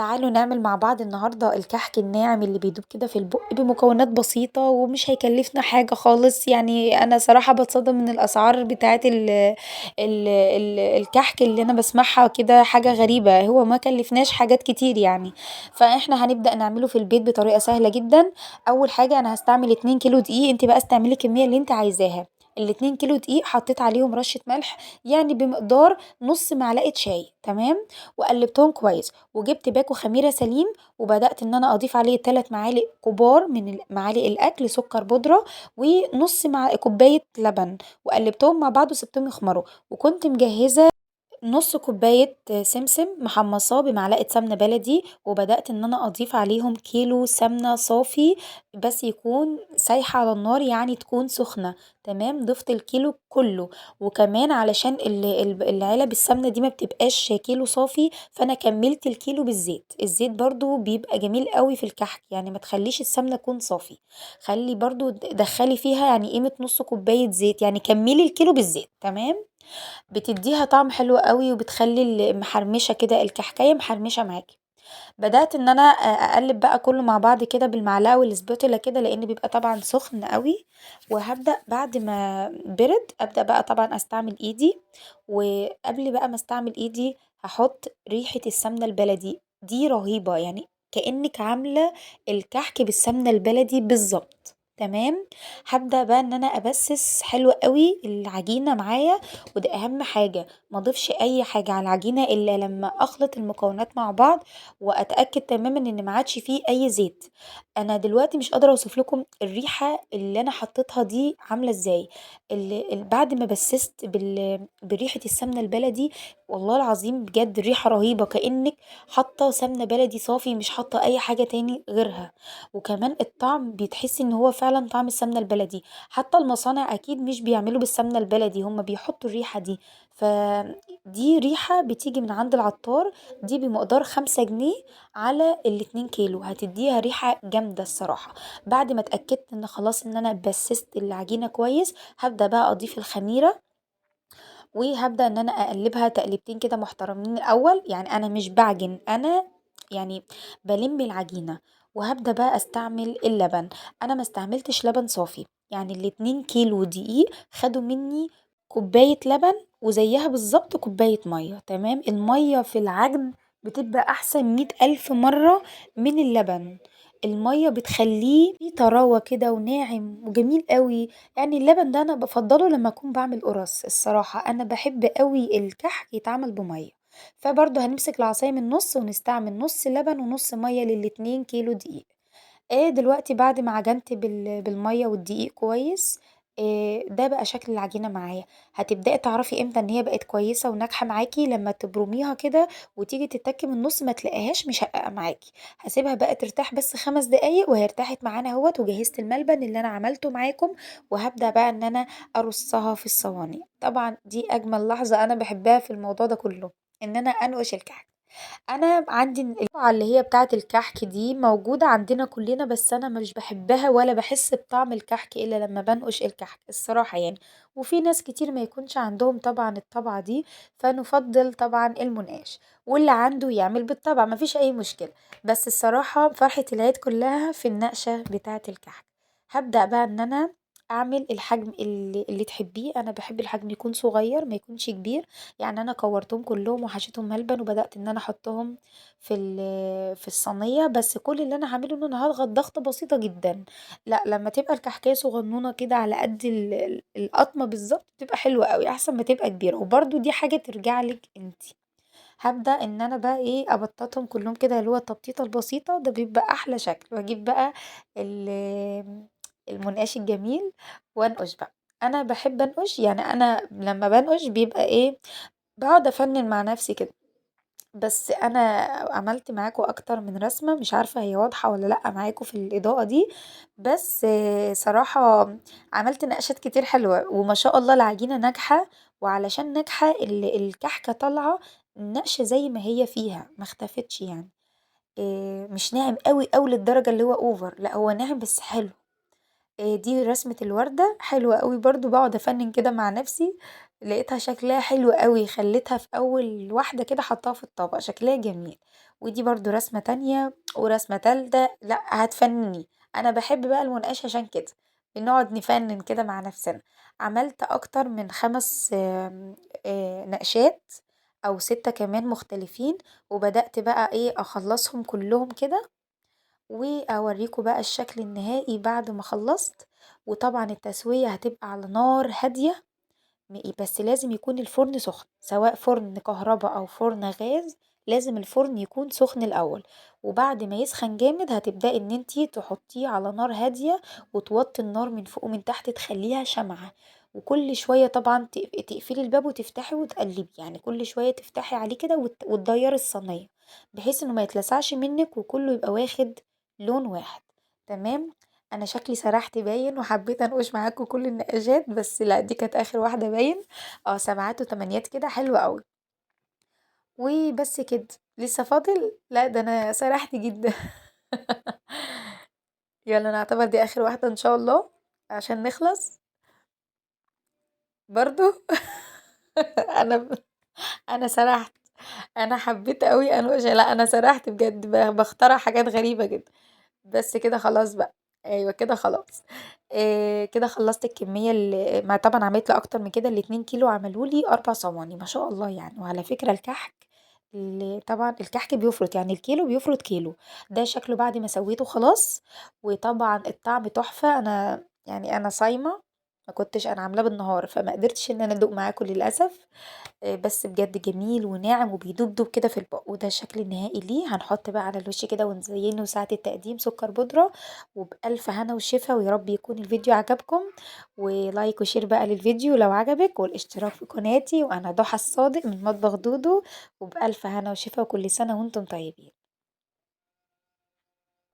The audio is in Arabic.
تعالوا نعمل مع بعض النهاردة الكحك الناعم اللي بيدوب كده في البق بمكونات بسيطة ومش هيكلفنا حاجة خالص. يعني أنا صراحة بتصدم من الأسعار بتاعت ال الكحك اللي أنا بسمعها كده حاجة غريبة، هو ما كلفناش حاجات كتير يعني. فاحنا هنبدأ نعمله في البيت بطريقة سهلة جدا. أول حاجة أنا هستعمل 2 كيلو دقيق، انت بقى استعملي الكمية اللي انت عايزاها. ال2 كيلو دقيق حطيت عليهم رشة ملح، يعني بمقدار نص معلقة شاي، تمام. وقلبتهم كويس وجبت باكو خميرة سليم، وبدأت ان انا اضيف عليه 3 معالق كبار من معالق الاكل سكر بودرة، ونص مع كوباية لبن، وقلبتهم مع بعض وسبتهم يخمروا. وكنت مجهزة نص كوباية سمسم محمصاه بمعلقة سمنة بلدي، وبدأت ان انا اضيف عليهم كيلو سمنة صافي، بس يكون سايحة على النار يعني تكون سخنة. تمام، ضفت الكيلو كله. وكمان علشان العلب السمنة دي ما بتبقاش كيلو صافي، فانا كملت الكيلو بالزيت. الزيت برضو بيبقى جميل قوي في الكحك، يعني ما تخليش السمنة تكون صافي، خلي برضو دخلي فيها يعني قيمة نص كوباية زيت، يعني كملي الكيلو بالزيت، تمام. بتديها طعم حلو قوي وبتخلي محرمشة كده الكحكاية محرمشة معاكي. بدأت ان انا اقلب بقى كله مع بعض كده بالمعلقة والسباتولا كده، لان بيبقى طبعا سخن قوي. وهبدأ بعد ما برد ابدأ بقى طبعا استعمل ايدي. وقبل بقى ما استعمل ايدي هحط ريحة السمنة البلدي دي رهيبة، يعني كأنك عاملة الكحك بالسمنة البلدي بالظبط، تمام. هبدأ بقى ان انا ابسس حلو قوي العجينة معايا. وده اهم حاجة، ما اضيفش اي حاجة على العجينة الا لما اخلط المكونات مع بعض واتاكد تماما ان ما عادش فيه اي زيت. انا دلوقتي مش قادره اوصف لكم الريحه اللي انا حطيتها دي عامله ازاي. بعد ما بسست بريحه السمنه البلدي، والله العظيم بجد الريحه رهيبه، كانك حاطه سمنه بلدي صافي، مش حاطه اي حاجه تاني غيرها. وكمان الطعم بتحسي ان هو فعلا طعم السمنه البلدي. حتى المصانع اكيد مش بيعملوا بالسمنه البلدي، هم بيحطوا الريحه دي. فدي ريحه بتيجي من عند العطار، دي بمقدار 5 جنيه على ال2 كيلو، هتديها ريحة جامدة الصراحة. بعد ما اتأكدت ان خلاص ان انا بسست العجينة كويس، هبدأ بقى اضيف الخميرة، وهبدأ ان انا اقلبها تقليبتين كده محترمين الاول. يعني انا مش بعجن، انا يعني بلم العجينة. وهبدأ بقى استعمل اللبن. انا ما استعملتش لبن صافي، يعني ال2 كيلو دقيق خدوا مني كوباية لبن، وزيها بالظبط كوباية مية، تمام. المية في العجن بتبقى احسن 100 الف مرة من اللبن. المية بتخليه فيه طراوة كده وناعم وجميل قوي. يعني اللبن ده انا بفضله لما اكون بعمل قرص، الصراحة انا بحب قوي الكحك يتعمل بمية. فبرضه هنمسك العصاية من النص ونستعمل نص لبن ونص مية لل2 كيلو دقيق. ايه دلوقتي بعد ما عجنت بالمية والدقيق كويس، إيه ده بقى شكل العجينة معايا. هتبدأي تعرفي امتى ان هي بقت كويسة وناجحة معاكي لما تبرميها كده وتيجي تتكي من النص ما تلاقيهاش مشققة معاكي. هسيبها بقى ترتاح بس 5 دقايق، وهي ارتاحت معانا اهوت، وجهزت الملبن اللي انا عملته معاكم. وهبدأ بقى ان انا ارصها في الصواني. طبعا دي اجمل لحظة انا بحبها في الموضوع ده كله، ان انا انقش الكحك. انا عندي القطعة اللي هي بتاعة الكحك دي موجودة عندنا كلنا، بس انا مش بحبها ولا بحس بطعم الكحك الا لما بنقش الكحك الصراحة يعني. وفي ناس كتير ما يكونش عندهم طبعا الطبعة دي، فنفضل طبعا المنقاش. واللي عنده يعمل بالطبع مفيش اي مشكلة. بس الصراحة فرحة العيد كلها في النقشة بتاعة الكحك. هبدأ بقى ان انا اعمل الحجم اللي تحبيه. انا بحب الحجم يكون صغير ما يكونش كبير. يعني انا كورتهم كلهم وحشيتهم ملبن، وبدأت ان انا احطهم في الصينية. بس كل اللي انا هعمله ان انا هضغط ضغطة بسيطة جدا. لا، لما تبقى الكحكاية صغنونة كده على قد القطمة بالظبط بتبقى حلوة قوي، احسن ما تبقى كبيرة. وبرده دي حاجة ترجع لك انتي. هبدأ ان انا بقى ايه ابططهم كلهم كده، اللي هو التبطيطة البسيطة ده بيبقى احلى شكل. واجيب بقى المنقاش الجميل وانقش بقى. انا بحب انقش، يعني انا لما بنقش بيبقى ايه، بقعد افنن مع نفسي كده. بس انا عملت معاكم اكتر من رسمة، مش عارفة هي واضحة ولا لا معاكم في الاضاءة دي. بس صراحة عملت نقشات كتير حلوة وما شاء الله العجينة ناجحة. وعلشان ناجحة الكحكة طالعة النقشة زي ما هي فيها ما اختفتش يعني. مش ناعم قوي قوي للدرجة اللي هو اوفر، لا هو ناعم بس حلو. دي رسمة الوردة حلوة قوي برضو، بقعد افنن كده مع نفسي. لقيتها شكلها حلو قوي، خليتها في اول واحدة كده حطاها في الطبق شكلها جميل. ودي برضه رسمة تانية ورسمة تالتة، لأ هتفنّني، أنا باحب بقى المناقشة عشان كده، بنقعد نفنّن كده مع نفسنا. عملت أكتر من 5 نقشات أو 6 كمان مختلفين، وبدأت بقى إيه أخلّصهم كلّهم كده وأوريكم بقى الشكل النهائي بعد ما خلصت. وطبعا التسوية هتبقى على نار هادية، بس لازم يكون الفرن سخن، سواء فرن كهربا أو فرن غاز، لازم الفرن يكون سخن الأول. وبعد ما يسخن جامد هتبدأي ان انتي تحطيه على نار هادية، وتوطي النار من فوق ومن تحت تخليها شمعة. وكل شوية طبعا تقفلي الباب وتفتحي وتقلبي، يعني كل شوية تفتحي عليه كده وتديري الصينية، بحيث انه ما يتلسعش منك وكله يبقى واخد لون واحد. تمام. انا شكلي سرحت باين وحبيت انقش معاكم كل النقاشات، بس لا دي كانت اخر واحدة باين. اه سبعات وتمانيات كده حلوة قوي. وبس كده. لسه فاضل، لا ده انا سرحت جدا. يلا نعتبر دي اخر واحدة ان شاء الله عشان نخلص. برضو. انا انا سرحت. انا حبيت قوي انقش، لا انا سرحت بجد، بخترع حاجات غريبة جدا. بس كده خلاص بقى. ايوه كده خلاص. إيه كده خلصت الكمية اللي ما طبعا عملت له اكتر من كده، الاتنين كيلو عملوا لي 4 صواني ما شاء الله يعني. وعلى فكرة الكحك، اللي طبعا الكحك بيفرط، يعني الكيلو بيفرط كيلو. ده شكله بعد ما سويته خلاص. وطبعا الطعم تحفة. انا يعني انا صايمة، ما كنتش انا عاملاه بالنهار فما قدرتش ان انا ادوق معاكم للاسف. بس بجد جميل وناعم وبيدوب كده في البق. وده الشكل النهائي ليه. هنحط بقى على الوش كده ونزينه ساعة التقديم سكر بودرة. وبألف هنا وشفا، ويا رب يكون الفيديو عجبكم. ولايك وشير بقى للفيديو لو عجبك، والاشتراك في قناتي. وانا ضحى الصادق من مطبخ دودو. وبألف هنا وشفا، وكل سنة وانتم طيبين.